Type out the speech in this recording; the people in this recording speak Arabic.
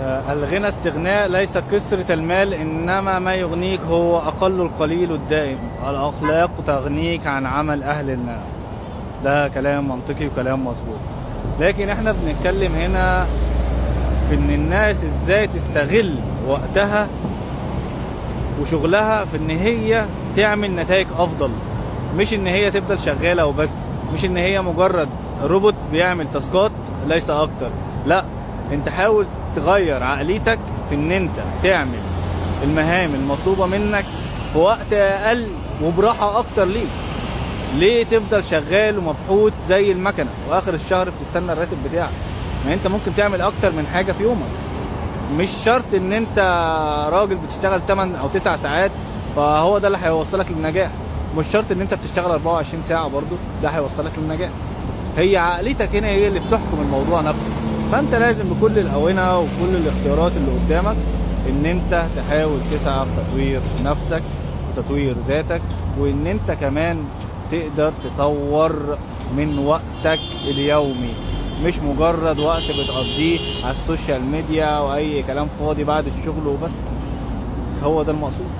الغنى استغناء، ليس كثرة المال، إنما ما يغنيك هو أقل القليل الدائم. الأخلاق تغنيك عن عمل أهل النار. ده كلام منطقي وكلام مظبوط. لكن احنا بنتكلم هنا في ان الناس ازاي تستغل وقتها وشغلها في ان هي تعمل نتائج افضل، مش ان هي تفضل شغالة وبس، مش ان هي مجرد روبوت بيعمل تاسكات ليس اكتر. لا، انت حاول تغير عقليتك في ان انت تعمل المهام المطلوبة منك في وقت اقل وبراحة اكتر ليك. ليه تفضل شغال ومفحوط زي المكنة واخر الشهر بتستنى الراتب بتاعك؟ ما انت ممكن تعمل اكتر من حاجة في يومك. مش شرط ان انت راجل بتشتغل 8 او 9 ساعات فهو ده اللي هيوصلك للنجاح. مش شرط ان انت بتشتغل 24 ساعة برضو ده هيوصلك للنجاح. هي عقليتك هنا هي اللي بتحكم الموضوع نفسه. فانت لازم بكل الاونة وكل الاختيارات اللي قدامك ان انت تحاول تسعى في تطوير نفسك وتطوير ذاتك، وان انت كمان تقدر تطور من وقتك اليومي، مش مجرد وقت بتقضيه على السوشيال ميديا او اي كلام فاضي بعد الشغل وبس. هو ده المقصود.